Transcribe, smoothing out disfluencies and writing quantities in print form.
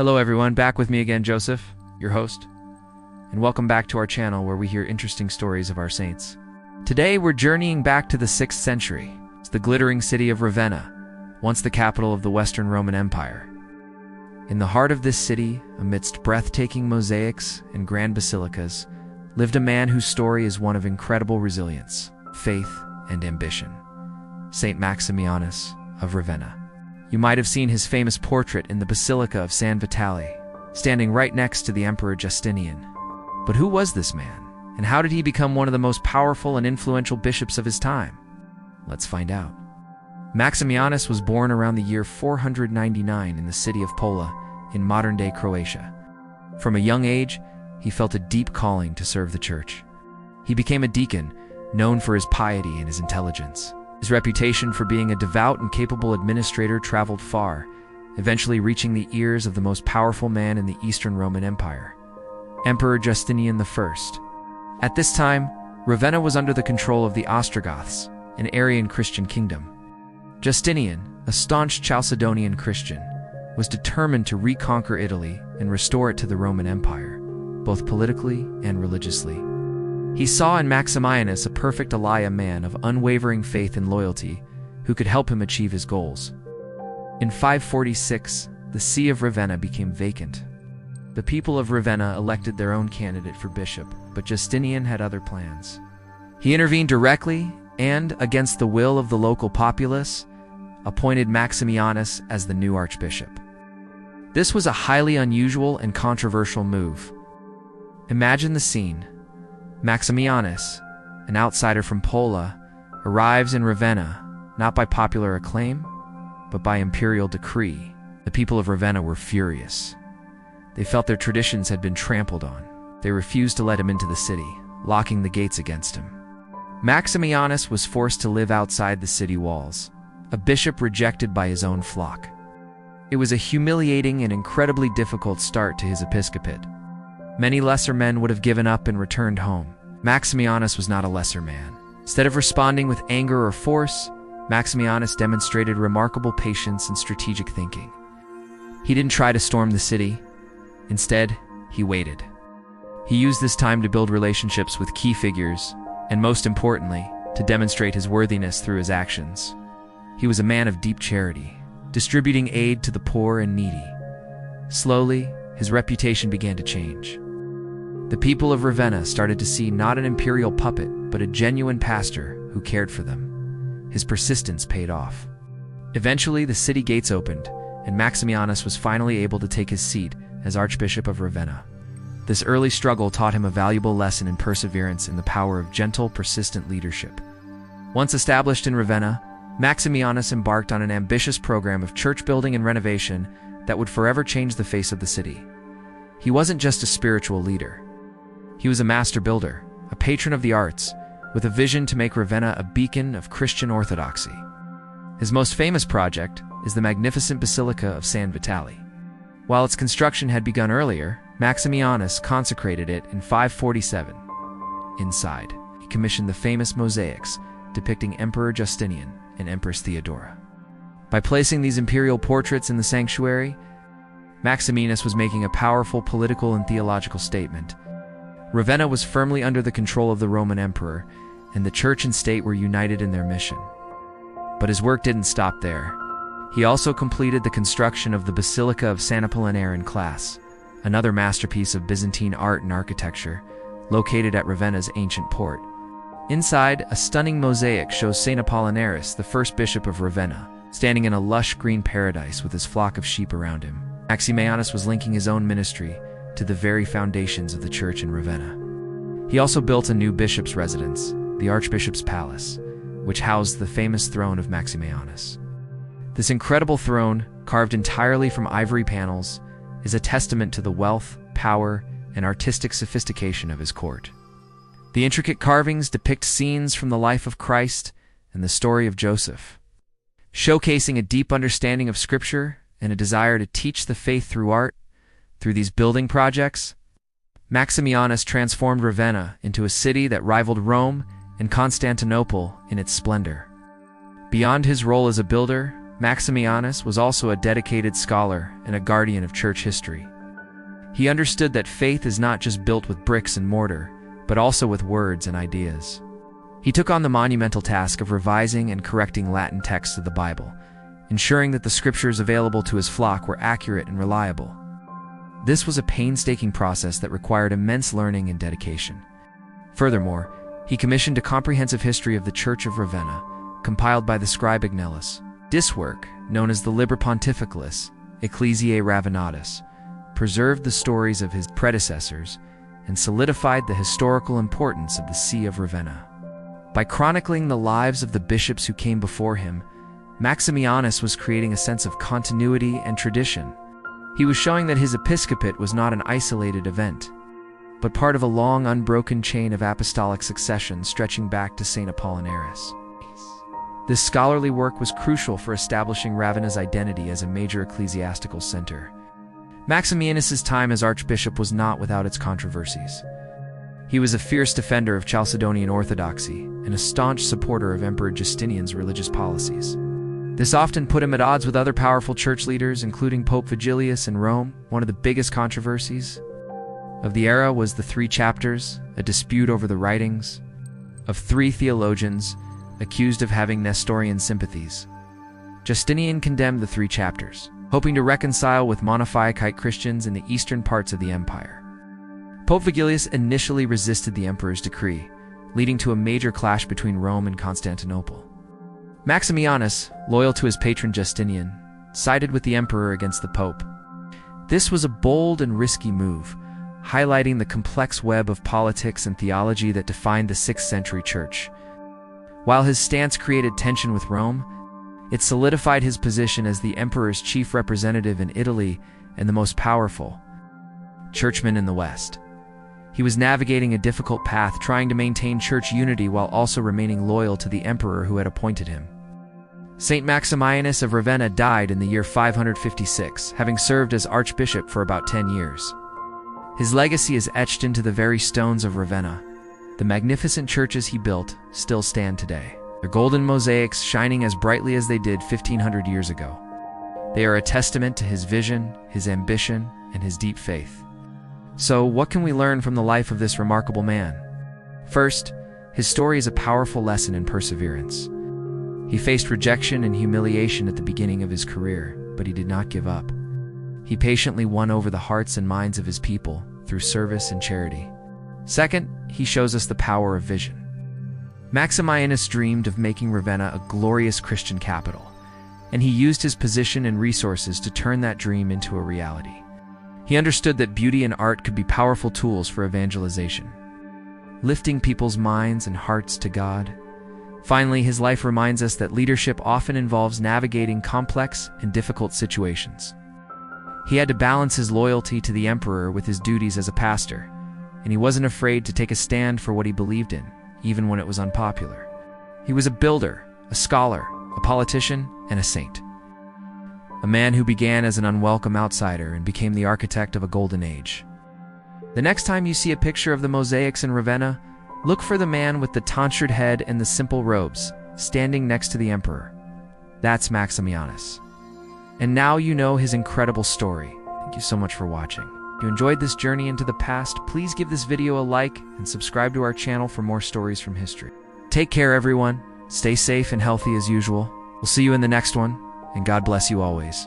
Hello everyone, back with me again, Joseph, your host, and welcome back to our channel where we hear interesting stories of our saints. Today we're journeying back to the 6th century, to the glittering city of Ravenna, once the capital of the Western Roman Empire. In the heart of this city, amidst breathtaking mosaics and grand basilicas, lived a man whose story is one of incredible resilience, faith, and ambition. Saint Maximianus of Ravenna. You might have seen his famous portrait in the Basilica of San Vitale, standing right next to the Emperor Justinian. But who was this man, and how did he become one of the most powerful and influential bishops of his time? Let's find out. Maximianus was born around the year 499 in the city of Pola, in modern-day Croatia. From a young age, he felt a deep calling to serve the church. He became a deacon, known for his piety and his intelligence. His reputation for being a devout and capable administrator traveled far, eventually reaching the ears of the most powerful man in the Eastern Roman Empire, Emperor Justinian I. At this time, Ravenna was under the control of the Ostrogoths, an Arian Christian kingdom. Justinian, a staunch Chalcedonian Christian, was determined to reconquer Italy and restore it to the Roman Empire, both politically and religiously. He saw in Maximianus a perfect ally, a man of unwavering faith and loyalty who could help him achieve his goals. In 546, the See of Ravenna became vacant. The people of Ravenna elected their own candidate for bishop, but Justinian had other plans. He intervened directly and, against the will of the local populace, appointed Maximianus as the new archbishop. This was a highly unusual and controversial move. Imagine the scene. Maximianus, an outsider from Pola, arrives in Ravenna, not by popular acclaim, but by imperial decree. The people of Ravenna were furious. They felt their traditions had been trampled on. They refused to let him into the city, locking the gates against him. Maximianus was forced to live outside the city walls, a bishop rejected by his own flock. It was a humiliating and incredibly difficult start to his episcopate. Many lesser men would have given up and returned home. Maximianus was not a lesser man. Instead of responding with anger or force, Maximianus demonstrated remarkable patience and strategic thinking. He didn't try to storm the city. Instead, he waited. He used this time to build relationships with key figures, and most importantly, to demonstrate his worthiness through his actions. He was a man of deep charity, distributing aid to the poor and needy. Slowly, his reputation began to change. The people of Ravenna started to see not an imperial puppet, but a genuine pastor who cared for them. His persistence paid off. Eventually, the city gates opened, and Maximianus was finally able to take his seat as Archbishop of Ravenna. This early struggle taught him a valuable lesson in perseverance and the power of gentle, persistent leadership. Once established in Ravenna, Maximianus embarked on an ambitious program of church building and renovation that would forever change the face of the city. He wasn't just a spiritual leader. He was a master builder, a patron of the arts, with a vision to make Ravenna a beacon of Christian orthodoxy. His most famous project is the magnificent Basilica of San Vitale. While its construction had begun earlier, Maximianus consecrated it in 547. Inside, he commissioned the famous mosaics depicting Emperor Justinian and Empress Theodora. By placing these imperial portraits in the sanctuary, Maximianus was making a powerful political and theological statement. Ravenna was firmly under the control of the Roman emperor, and the church and state were united in their mission. But his work didn't stop there. He also completed the construction of the Basilica of San Apollinare in Classe, another masterpiece of Byzantine art and architecture, located at Ravenna's ancient port. Inside, a stunning mosaic shows Saint Apollinaris, the first bishop of Ravenna, standing in a lush green paradise with his flock of sheep around him. Maximianus was linking his own ministry to the very foundations of the church in Ravenna. He also built a new bishop's residence, the Archbishop's Palace, which housed the famous throne of Maximianus. This incredible throne, carved entirely from ivory panels, is a testament to the wealth, power, and artistic sophistication of his court. The intricate carvings depict scenes from the life of Christ and the story of Joseph, showcasing a deep understanding of Scripture and a desire to teach the faith through art. Through these building projects, Maximianus transformed Ravenna into a city that rivaled Rome and Constantinople in its splendor. Beyond his role as a builder, Maximianus was also a dedicated scholar and a guardian of church history. He understood that faith is not just built with bricks and mortar, but also with words and ideas. He took on the monumental task of revising and correcting Latin texts of the Bible, ensuring that the scriptures available to his flock were accurate and reliable. This was a painstaking process that required immense learning and dedication. Furthermore, he commissioned a comprehensive history of the Church of Ravenna, compiled by the scribe Ignellus. This work, known as the Liber Pontificalis Ecclesiae Ravennatus, preserved the stories of his predecessors and solidified the historical importance of the See of Ravenna. By chronicling the lives of the bishops who came before him, Maximianus was creating a sense of continuity and tradition. He was showing that his episcopate was not an isolated event, but part of a long, unbroken chain of apostolic succession stretching back to Saint Apollinaris. This scholarly work was crucial for establishing Ravenna's identity as a major ecclesiastical center. Maximianus's time as archbishop was not without its controversies. He was a fierce defender of Chalcedonian orthodoxy and a staunch supporter of Emperor Justinian's religious policies. This often put him at odds with other powerful church leaders, including Pope Vigilius in Rome. One of the biggest controversies of the era was the Three Chapters, a dispute over the writings of three theologians accused of having Nestorian sympathies. Justinian condemned the Three Chapters, hoping to reconcile with Monophyitite Christians in the eastern parts of the empire. Pope Vigilius initially resisted the emperor's decree, leading to a major clash between Rome and Constantinople. Maximianus, loyal to his patron Justinian, sided with the emperor against the pope. This was a bold and risky move, highlighting the complex web of politics and theology that defined the 6th century church. While his stance created tension with Rome, it solidified his position as the emperor's chief representative in Italy and the most powerful churchman in the West. He was navigating a difficult path, trying to maintain church unity while also remaining loyal to the emperor who had appointed him. Saint Maximianus of Ravenna died in the year 556, having served as archbishop for about 10 years. His legacy is etched into the very stones of Ravenna. The magnificent churches he built still stand today, their golden mosaics shining as brightly as they did 1,500 years ago. They are a testament to his vision, his ambition, and his deep faith. So, what can we learn from the life of this remarkable man? First, his story is a powerful lesson in perseverance. He faced rejection and humiliation at the beginning of his career, but he did not give up. He patiently won over the hearts and minds of his people through service and charity. Second, he shows us the power of vision. Maximianus dreamed of making Ravenna a glorious Christian capital, and he used his position and resources to turn that dream into a reality. He understood that beauty and art could be powerful tools for evangelization, lifting people's minds and hearts to God. Finally, his life reminds us that leadership often involves navigating complex and difficult situations. He had to balance his loyalty to the emperor with his duties as a pastor, and he wasn't afraid to take a stand for what he believed in, even when it was unpopular. He was a builder, a scholar, a politician, and a saint. A man who began as an unwelcome outsider and became the architect of a golden age. The next time you see a picture of the mosaics in Ravenna, look for the man with the tonsured head and the simple robes, standing next to the emperor. That's Maximianus. And now you know his incredible story. Thank you so much for watching. If you enjoyed this journey into the past, please give this video a like and subscribe to our channel for more stories from history. Take care, everyone. Stay safe and healthy as usual. We'll see you in the next one, and God bless you always.